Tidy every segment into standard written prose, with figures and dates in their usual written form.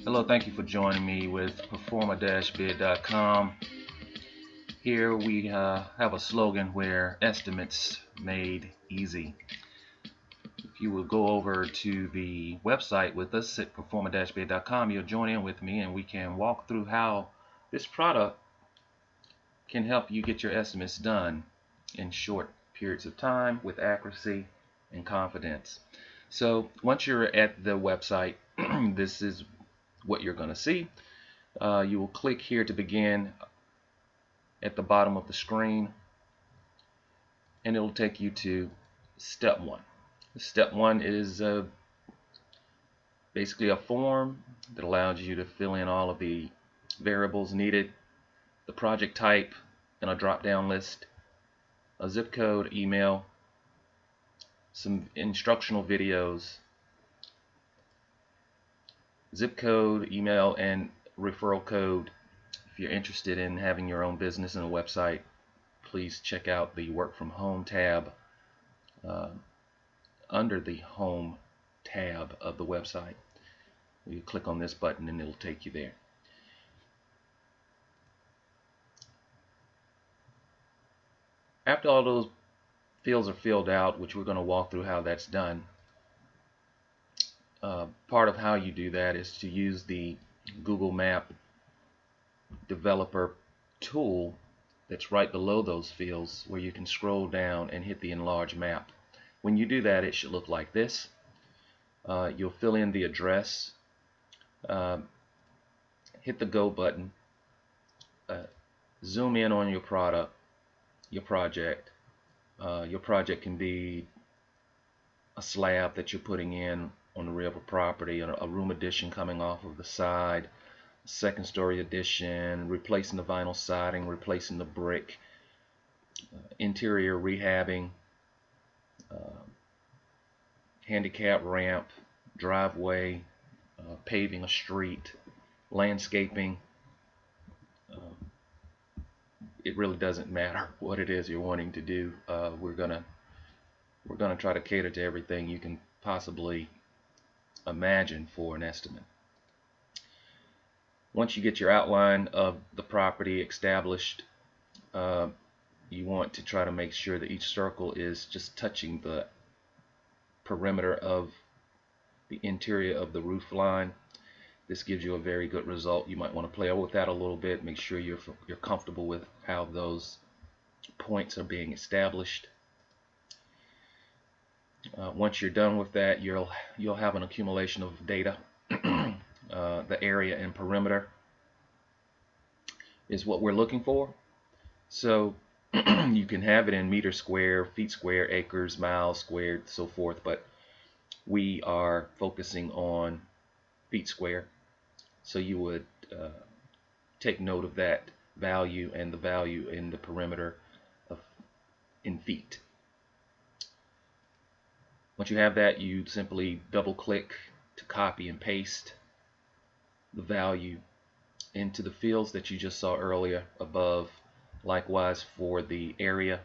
Hello, thank you for joining me with PerformA-Bid.com. Here we have a slogan where estimates made easy. If you will go over to the website with us at PerformA-Bid.com, you'll join in with me and we can walk through how this product can help you get your estimates done in short periods of time with accuracy and confidence. So once you're at the website, this is what you're going to see. You will click here to begin at the bottom of the screen, and it'll take you to step one. Step one is basically a form that allows you to fill in all of the variables needed, the project type, and a drop-down list, a zip code, email, some instructional videos, zip code, email, and referral code. If you're interested in having your own business and a website, please check out the Work From Home tab under the Home tab of the website. You click on this button and it'll take you there. After all those fields are filled out, which we're going to walk through how that's done, part of how you do that is to use the Google Map developer tool that's right below those fields, where you can scroll down and hit the enlarge map. When you do that, it should look like this. You'll fill in the address, hit the go button, zoom in on your product, your project. Your project can be a slab that you're putting in on the real property, a room addition coming off of the side, second story addition, replacing the vinyl siding, replacing the brick, interior rehabbing, handicap ramp, driveway, paving a street, landscaping. It really doesn't matter what it is you're wanting to do. We're gonna try to cater to everything you can possibly imagine for an estimate. Once you get your outline of the property established, you want to try to make sure that each circle is just touching the perimeter of the interior of the roof line. This gives you a very good result. You might want to play with that a little bit, make sure you're comfortable with how those points are being established. Once you're done with that, you'll have an accumulation of data. The area and perimeter is what we're looking for. So you can have it in meters square, feet square, acres, miles squared, so forth, but we are focusing on feet square. So you would take note of that value and the value in the perimeter in feet. Once you have that, you simply double click to copy and paste the value into the fields that you just saw earlier above. Likewise for the area,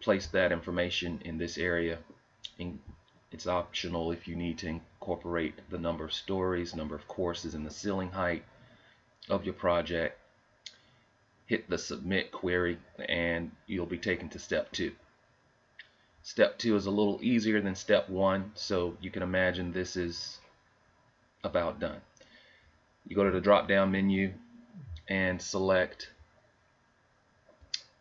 place that information in this area. It's optional if you need to incorporate the number of stories, number of courses, and the ceiling height of your project. Hit the submit query and you'll be taken to step 2. Step 2 is a little easier than step 1, so you can imagine this is about done. You go to the drop down menu and select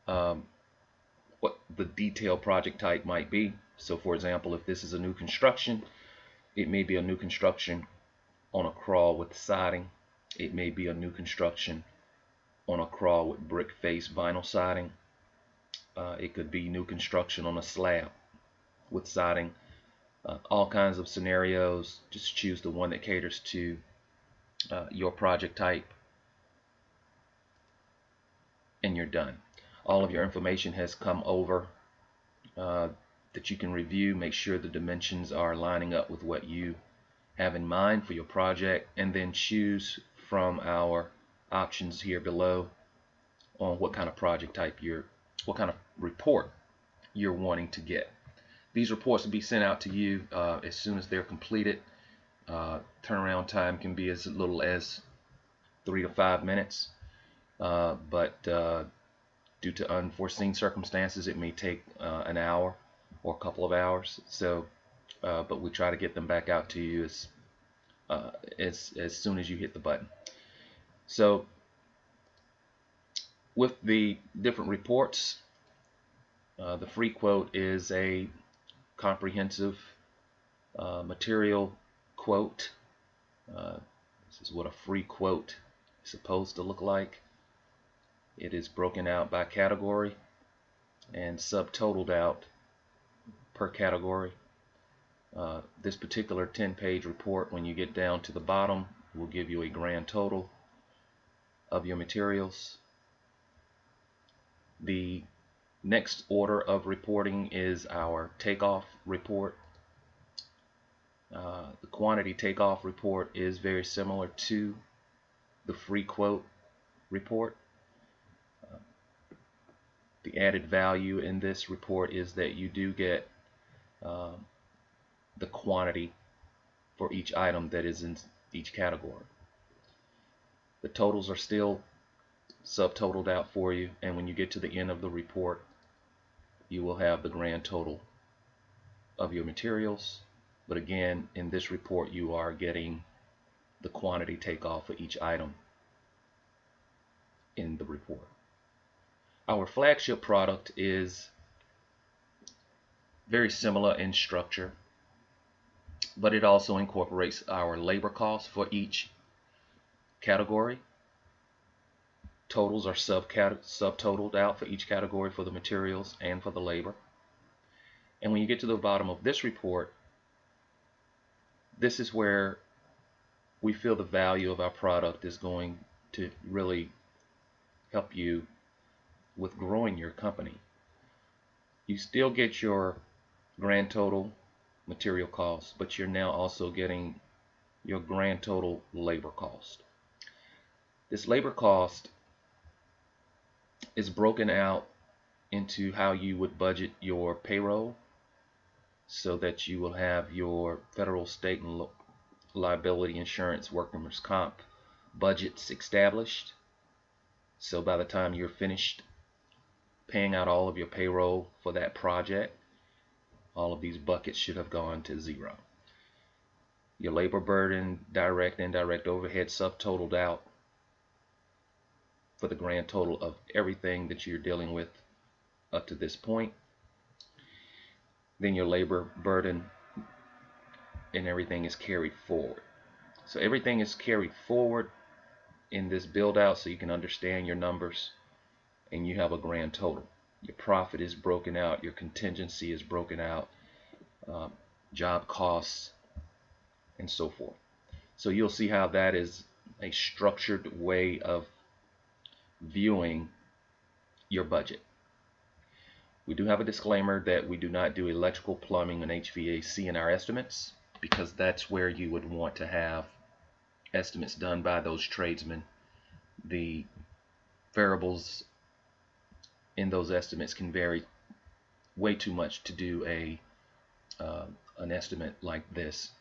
what the detailed project type might be. So for example, if this is a new construction, it may be a new construction on a crawl with siding. It may be a new construction on a crawl with brick face vinyl siding. It could be new construction on a slab with siding. All kinds of scenarios. Just choose the one that caters to your project type, and you're done. All of your information has come over that you can review. Make sure the dimensions are lining up with what you have in mind for your project, and then choose from our options here below on what kind of project type what kind of report you're wanting to get. These reports will be sent out to you as soon as they're completed. Turnaround time can be as little as 3 to 5 minutes, but due to unforeseen circumstances, it may take an hour or a couple of hours. So, but we try to get them back out to you as soon as you hit the button. So, with the different reports, the free quote is a comprehensive material quote. This is what a free quote is supposed to look like. It is broken out by category and subtotaled out per category. This particular 10-page report, when you get down to the bottom, will give you a grand total of your materials. The next order of reporting is our takeoff report. The quantity takeoff report is very similar to the free quote report. The added value in this report is that you do get the quantity for each item that is in each category. The totals are still subtotaled out for you, and when you get to the end of the report, you will have the grand total of your materials. But again, in this report, you are getting the quantity takeoff for each item in the report. Our flagship product is very similar in structure, but it also incorporates our labor costs for each category. Totals are subtotaled out for each category for the materials and for the labor. And when you get to the bottom of this report, this is where we feel the value of our product is going to really help you with growing your company. You still get your grand total material cost, but you're now also getting your grand total labor cost. This labor cost is broken out into how you would budget your payroll, so that you will have your federal, state, and liability insurance, workers' comp budgets established. So by the time you're finished paying out all of your payroll for that project, all of these buckets should have gone to zero. Your labor burden, direct, indirect overhead subtotaled out for the grand total of everything that you're dealing with up to this point. Then your labor burden and everything is carried forward. So everything is carried forward in this build out so you can understand your numbers, and you have a grand total. Your profit is broken out, your contingency is broken out, job costs, and so forth. So you'll see how that is a structured way of viewing your budget. We do have a disclaimer that we do not do electrical, plumbing, and HVAC in our estimates, because that's where you would want to have estimates done by those tradesmen. The variables in those estimates can vary way too much to do an estimate like this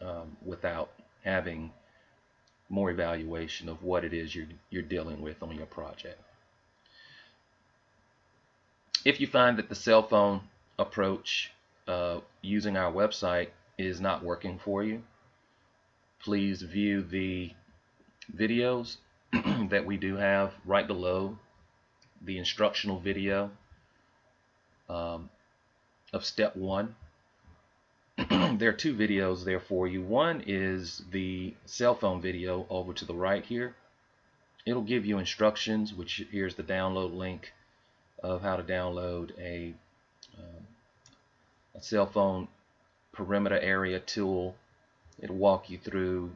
without having more evaluation of what it is you're dealing with on your project. If you find that the cell phone approach using our website is not working for you, please view the videos that we do have right below the instructional video of step 1. There are 2 videos there for you. One is the cell phone video over to the right here. It'll give you instructions, which here's the download link of how to download a cell phone perimeter area tool. It'll walk you through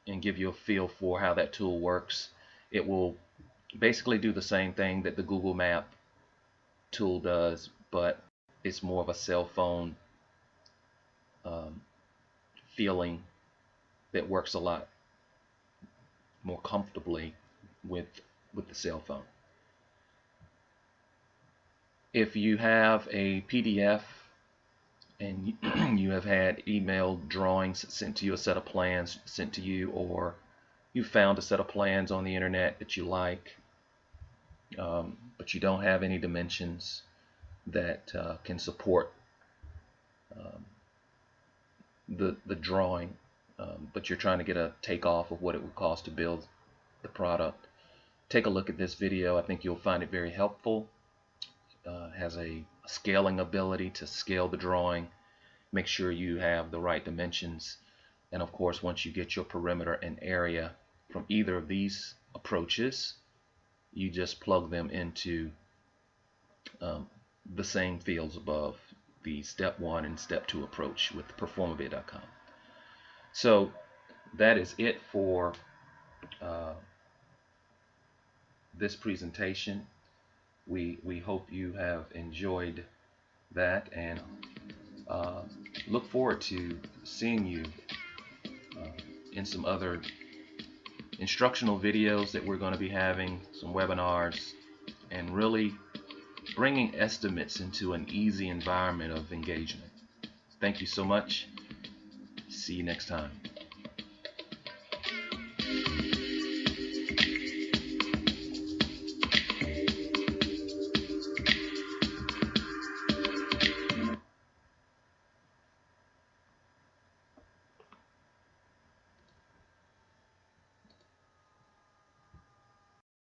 and give you a feel for how that tool works. It will basically do the same thing that the Google Map tool does, but it's more of a cell phone feeling that works a lot more comfortably with the cell phone. If you have a PDF and you have had email drawings sent to you, a set of plans sent to you, or you found a set of plans on the internet that you like, but you don't have any dimensions that can support the drawing, but you're trying to get a takeoff of what it would cost to build the product. Take a look at this video. I think you'll find it very helpful. Has a scaling ability to scale the drawing. Make sure you have the right dimensions, and of course, once you get your perimeter and area from either of these approaches, you just plug them into the same fields above, the step 1 and step 2 approach with PerformA-Bid.com. So that is it for this presentation. We hope you have enjoyed that, and look forward to seeing you in some other instructional videos that we're going to be having, some webinars, and really bringing estimates into an easy environment of engagement. Thank you so much. See you next time.